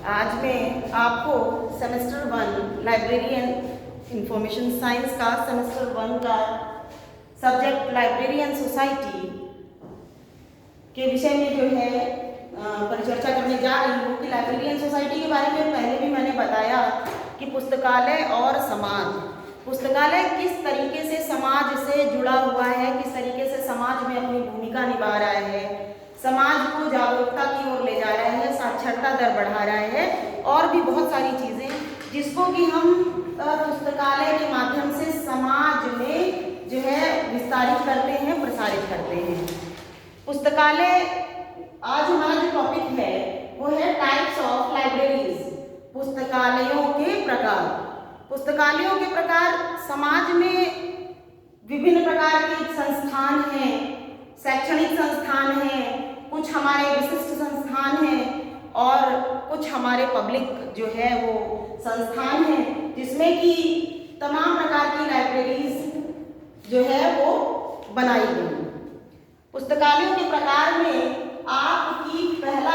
आज मैं आपको semester 1 library and information science का सेमेस्टर 1 का सब्जेक्ट लाइब्रेरी एंड सोसाइटी के विषय में जो है परिचर्चा करने जा रही हूँ कि लाइब्रेरी एंड सोसाइटी के बारे में पहले भी मैंने बताया कि पुस्तकालय और समाज, पुस्तकालय किस तरीके से समाज से जुड़ा हुआ है, किस तरीके से समाज में अपनी भूमिका निभा रहा है, समाज को जागरूकता की ओर ले जा रहा है, साक्षरता दर बढ़ा रहा है और भी बहुत सारी चीज़ें जिसको कि हम पुस्तकालय के माध्यम से समाज में जो है विस्तारित करते हैं, प्रसारित करते हैं। पुस्तकालय आज हमारा जो टॉपिक है वो है टाइप्स ऑफ लाइब्रेरीज, पुस्तकालयों के प्रकार। पुस्तकालयों के प्रकार समाज में विभिन्न प्रकार के संस्थान हैं, शैक्षणिक संस्थान हैं, कुछ हमारे विशिष्ट संस्थान हैं और कुछ हमारे पब्लिक जो है वो संस्थान हैं जिसमें कि तमाम प्रकार की लाइब्रेरीज जो है वो बनाई गई। पुस्तकालयों के प्रकार में आपकी पहला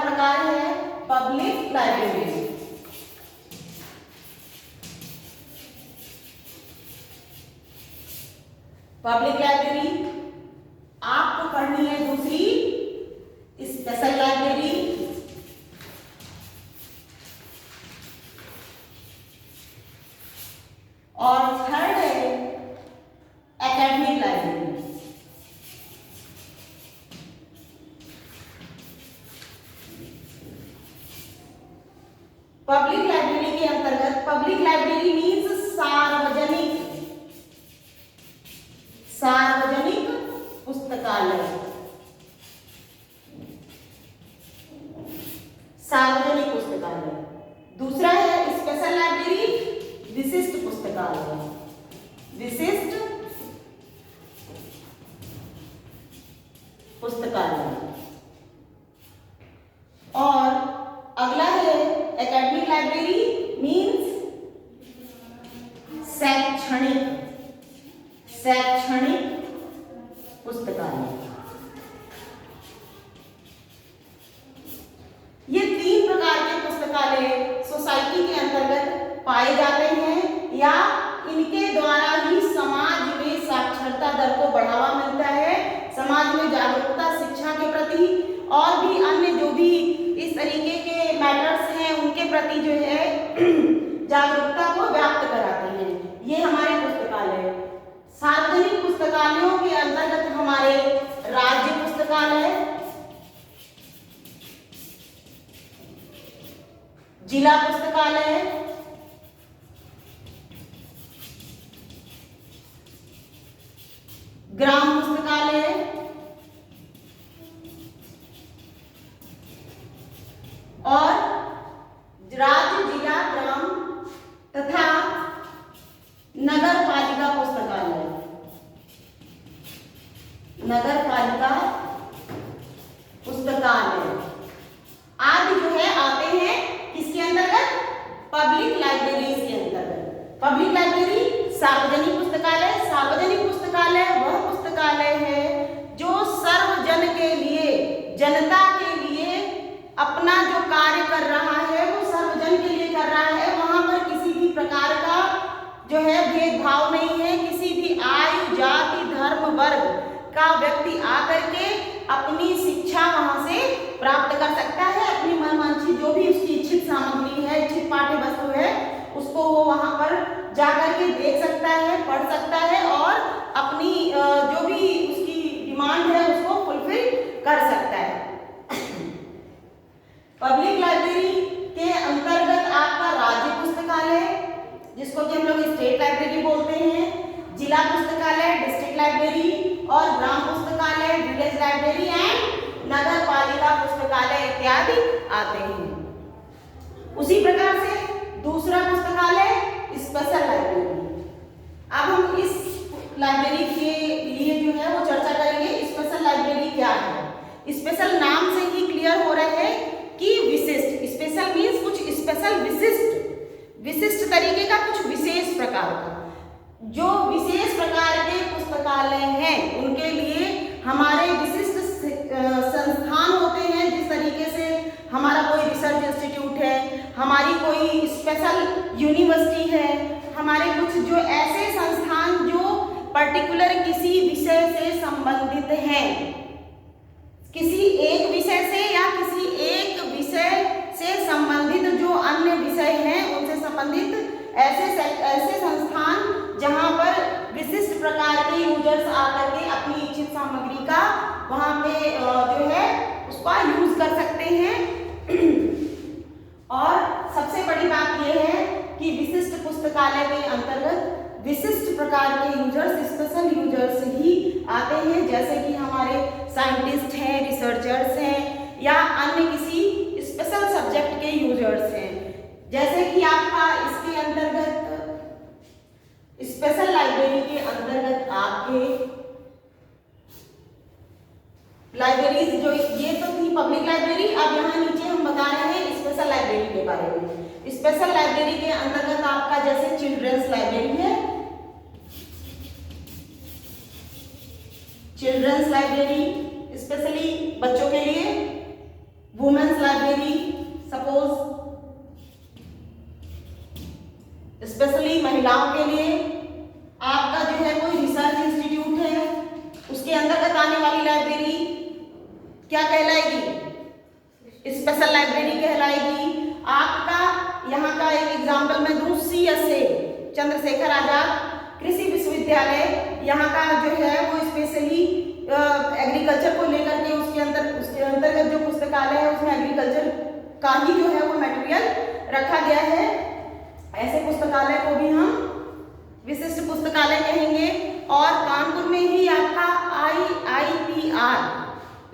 प्रकार है पब्लिक लाइब्रेरी। पब्लिक लाइब्रेरी आपको पढ़नी है। दूसरी स्पेशल लाइब्रेरी, और थर्ड है एकेडमिक लाइब्रेरी। पब्लिक लाइब्रेरी के अंतर्गत पब्लिक लाइब्रेरी मीन्स सार्वजनिक पुस्तकालय, सार्वजनिक पुस्तकालय। दूसरा है स्पेशल लाइब्रेरी, विशिष्ट पुस्तकालय, विशिष्ट पुस्तकालय। और अगला है एकेडमिक लाइब्रेरी मीन्स शैक्षणिक पुस्तकालय। ये तीन प्रकार के पुस्तकालय सोसाइटी के अंतर्गत पाए जाते हैं या इनके द्वारा ही समाज में साक्षरता दर को बढ़ावा मिलता है, समाज में जागरूकता शिक्षा के प्रति और भी अन्य जो भी इस तरीके के मैटर्स हैं उनके प्रति जो है जागरूकता को व्याप्त कराते हैं। ये हमारे पुस्तकालय। सार्वजनिक पुस्तकालयों के अंतर्गत हमारे राज्य पुस्तकालय, जिला पुस्तकालय, ग्राम पुस्तकालय और राज्य, जिला, ग्राम तथा नगर पालिका पुस्तकालय, नगर पालिका पुस्तकालय आदि जो है आते हैं किसके अंतर्गत? पब्लिक लाइब्रेरीज के अंतर्गत। पब्लिक लाइब्रेरी सार्वजनिक पुस्तकालय। सार्वजनिक पुस्तकालय वह पुस्तकालय है जो सर्वजन के लिए, जनता के लिए अपना जो कार्य कर रहा है वो सर्वजन के लिए कर रहा है। वहां पर किसी भी प्रकार का जो है भेदभाव नहीं है, किसी भी आयु, जाति, धर्म, वर्ग का व्यक्ति आकर के अपनी शिक्षा वहां से प्राप्त कर सकता है। अपनी मनवांछित जो भी उसकी इच्छित सामग्री है, इच्छित पाठ्य वस्तु है, उसको वो वहां पर जाकर के देख सकता है, पढ़ सकता है और अपनी जो भी उसकी डिमांड है उसको फुलफिल कर सकता है। पब्लिक लाइब्रेरी के अंतर्गत आपका राज्य पुस्तकालय जिसको कि हम लोग स्टेट लाइब्रेरी बोलते हैं, जिला पुस्तकालय, डिस्ट्रिक्ट लाइब्रेरी और ग्राम पुस्तकालय, विलेज लाइब्रेरी एंड नगर पालिका पुस्तकालय इत्यादि आते हैं। उसी प्रकार से दूसरा पुस्तकालय स्पेशल लाइब्रेरी। अब हम इस लाइब्रेरी के लिए जो है वो चर्चा करेंगे। स्पेशल लाइब्रेरी क्या है? स्पेशल नाम से ही क्लियर हो रहा है कि विशिष्ट। स्पेशल मीन्स कुछ स्पेशल, विशिष्ट तरीके का, कुछ विशेष प्रकार का। जो विशेष प्रकार के पुस्तकालय हैं उनके लिए हमारे विशिष्ट संस्थान होते हैं। जिस तरीके से हमारा कोई रिसर्च इंस्टीट्यूट है, हमारी कोई स्पेशल यूनिवर्सिटी है, हमारे कुछ जो ऐसे संस्थान जो पर्टिकुलर किसी विषय से संबंधित हैं, किसी एक विषय से या किसी एक विषय से संबंधित जो अन्य विषय हैं उनसे संबंधित ऐसे संस्थान जहां पर विशिष्ट प्रकार के यूजर्स आकर के अपनी इच्छित सामग्री का वहां पे जो है उसका यूज कर सकते हैं। और सबसे बड़ी बात यह है कि विशिष्ट पुस्तकालय के अंतर्गत विशिष्ट प्रकार के यूजर्स, स्पेशल यूजर्स ही आते हैं, जैसे कि हमारे साइंटिस्ट हैं, रिसर्चर्स हैं या अन्य किसी स्पेशल सब्जेक्ट के यूजर्स हैं। जैसे कि आपका इसके अंतर्गत स्पेशल लाइब्रेरी के अंतर्गत आपके लाइब्रेरीज जो ये तो थी पब्लिक लाइब्रेरी, अब यहाँ नीचे हम बता रहे हैं स्पेशल लाइब्रेरी के बारे में। स्पेशल लाइब्रेरी के अंतर्गत आपका जैसे चिल्ड्रंस लाइब्रेरी है, चिल्ड्रंस लाइब्रेरी स्पेशली बच्चों के लिए, वुमेन्स लाइब्रेरी सपोज स्पेशली महिलाओं के लिए, आपका जो है कोई रिसर्च इंस्टीट्यूट है उसके अंतर्गत आने वाली लाइब्रेरी क्या कहलाएगी? स्पेशल लाइब्रेरी कहलाएगी। आपका यहाँ का एक एग्जाम्पल मैं दूं, CSA चंद्रशेखर आजाद कृषि विश्वविद्यालय, यहाँ का जो है वो स्पेशली एग्रीकल्चर को लेकर के उसके अंतर्गत जो पुस्तकालय है उसमें एग्रीकल्चर का ही जो है वो मटेरियल रखा गया है। ऐसे पुस्तकालय को भी हम विशिष्ट पुस्तकालय कहेंगे। और कानपुर में ही आपका IIPR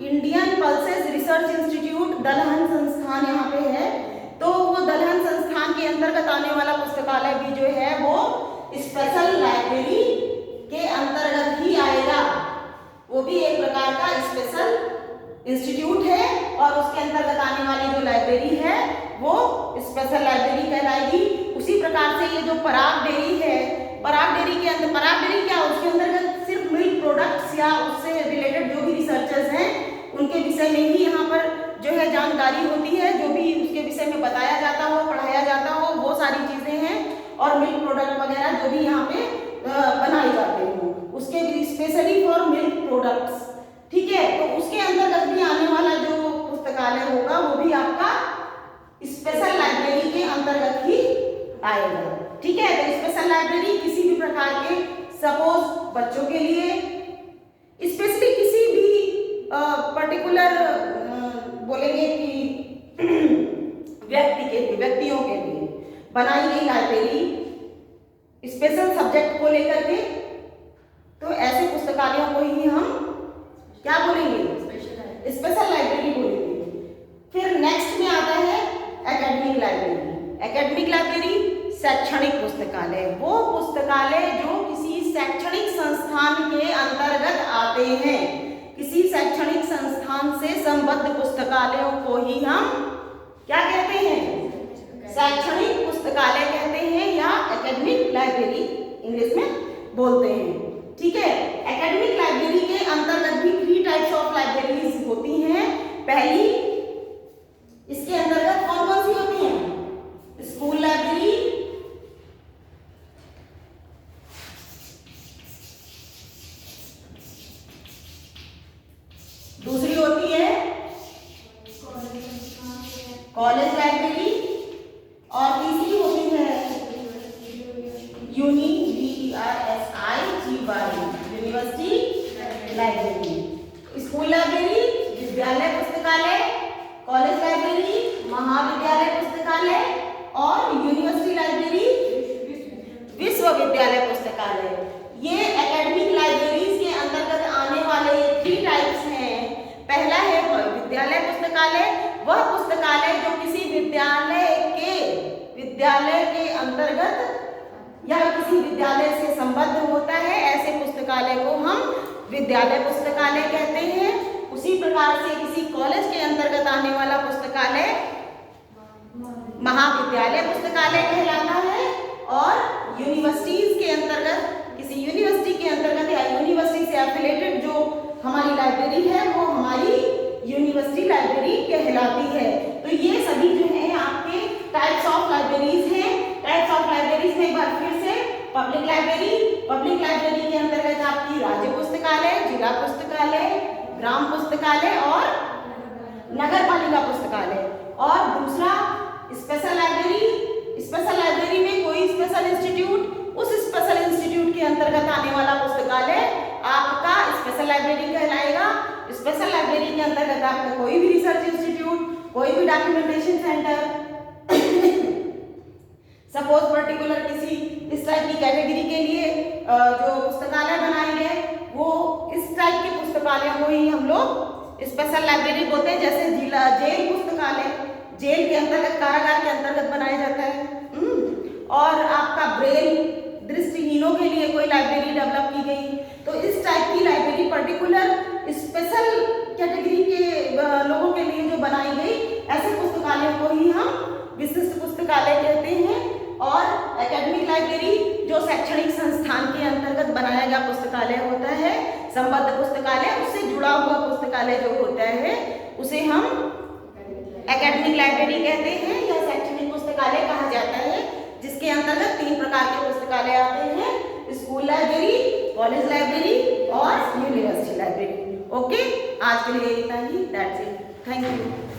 Indian pulses research institute दलहन संस्थान यहाँ पे है, तो वो दलहन संस्थान के अंतर्गत आने वाला पुस्तकालय भी जो है वो स्पेशल लाइब्रेरी के अंतर्गत ही आएगा। वो भी एक प्रकार का स्पेशल इंस्टीट्यूट है और उसके अंतर्गत आने वाली जो लाइब्रेरी है वो स्पेशल लाइब्रेरी कहलाएगी। उसी प्रकार से ये जो पराग डेयरी है, पराग डेयरी के अंदर, पराग डेयरी क्या, उसके अंतर्गत सिर्फ मिल्क प्रोडक्ट्स या उससे रिलेटेड जो भी रिसर्चर्स हैं उनके विषय में ही यहाँ पर जो है जानकारी होती है, जो भी उसके विषय में बताया जाता हो, पढ़ाया जाता हो, वो सारी चीजें हैं। और मिल्क प्रोडक्ट वगैरह जो भी यहाँ पे बनाए जाते हो उसके भी स्पेशली फॉर मिल्क प्रोडक्ट्स, ठीक है। तो उसके अंतर्गत भी आने वाला जो पुस्तकालय होगा वो भी आपका स्पेशल लाइब्रेरी के अंतर्गत ही आएगा, ठीक है। तो स्पेशल लाइब्रेरी किसी भी प्रकार के सपोज बच्चों के लिए, स्पेशली किसी भी पर्टिकुलर बोलेंगे कि व्यक्तियों के लिए बनाई गई लाइब्रेरी स्पेशल सब्जेक्ट को लेकर के, तो ऐसे पुस्तकालयों को ही हम क्या बोलेंगे? स्पेशल लाइब्रेरी बोलेंगे। फिर नेक्स्ट में आता है एकेडमिक लाइब्रेरी। एकेडमिक लाइब्रेरी शैक्षणिक पुस्तकालय, वो पुस्तकालय जो किसी शैक्षणिक संस्थान के अंतर्गत आते हैं। किसी शैक्षणिक संस्थान से संबद्ध पुस्तकालयों को ही हम क्या कहते हैं? शैक्षणिक पुस्तकालय कहते हैं या एकेडमिक लाइब्रेरी इंग्लिश में बोलते हैं, ठीक है। एकेडमिक लाइब्रेरी के अंतर्गत भी 3 टाइप्स ऑफ लाइब्रेरीज होती हैं। पहली, इसके अंतर्गत कौन कौन सी होती हैं? स्कूल लाइब्रेरी, दूसरी होती है कॉलेज लाइब्रेरी और तीसरी होती है यूनिवर्सिटी लाइब्रेरी। स्कूल लाइब्रेरी विद्यालय पुस्तकालय, कॉलेज लाइब्रेरी महाविद्यालय पुस्तकालय और यूनिवर्सिटी लाइब्रेरी विश्वविद्यालय पुस्तकालय। ये एकेडमिक लाइब्रेरीज के अंतर्गत आने वाले 3 टाइप्स हैं। पहला है विद्यालय पुस्तकालय, वह पुस्तकालय जो किसी विद्यालय के अंतर्गत या किसी विद्यालय से संबद्ध होता है, ऐसे पुस्तकालय को हम विद्यालय पुस्तकालय कहते हैं। उसी प्रकार से किसी कॉलेज के अंतर्गत आने वाला पुस्तकालय महाविद्यालय पुस्तकालय कहलाता है और यूनिवर्सिटीज के अंतर्गत, किसी यूनिवर्सिटी के अंतर्गत या यूनिवर्सिटी से एफिलेटेड जो हमारी लाइब्रेरी है वो हमारी यूनिवर्सिटी लाइब्रेरी कहलाती है। तो तो ये सभी जो है आपके टाइप्स ऑफ लाइब्रेरीज हैं। टाइप्स ऑफ लाइब्रेरीज में एक बार फिर से पब्लिक लाइब्रेरी के अंतर्गत आपकी राज्य पुस्तकालय, जिला पुस्तकालय, ग्राम पुस्तकालय और नगर पालिका पुस्तकालय। और दूसरा स्पेशल लाइब्रेरी में कोई स्पेशल इंस्टीट्यूट, उस स्पेशल इंस्टीट्यूट के अंतर्गत आने वाला पुस्तकालय आपका स्पेशल लाइब्रेरी कहलाएगा। स्पेशल लाइब्रेरी के अंतर्गत आपका कोई भी रिसर्च इंस्टीट्यूट, कोई भी डॉक्यूमेंटेशन सेंटर, सपोज पर्टिकुलर किसी इस टाइप की कैटेगरी के लिए जो पुस्तकालय बनाए गए, वो इस टाइप के पुस्तकालय को ही हम लोग स्पेशल लाइब्रेरी बोलते हैं। जैसे जिला जेल पुस्तकालय, जेल के अंतर्गत, कारागार के अंतर्गत बनाया जाता है। और आपका ब्रेल, दृष्टिहीनों के लिए कोई लाइब्रेरी डेवलप की गई, तो इस टाइप की लाइब्रेरी पर्टिकुलर स्पेशल कैटेगरी के लोगों के लिए जो बनाई गई, ऐसे पुस्तकालय को ही हम विशिष्ट पुस्तकालय कहते हैं। और एकेडमिक लाइब्रेरी जो शैक्षणिक संस्थान के अंतर्गत बनाया गया पुस्तकालय होता है, संबद्ध पुस्तकालय, उससे जुड़ा हुआ पुस्तकालय जो होता है उसे हम एकेडमिक लाइब्रेरी कहते हैं या शैक्षणिक पुस्तकालय कहा जाता है, जिसके अंतर्गत 3 प्रकार के पुस्तकालय आते हैं: स्कूल लाइब्रेरी, कॉलेज लाइब्रेरी और यूनिवर्सिटी लाइब्रेरी। ओके, आज के लिए इतना ही। That's it. Thank you.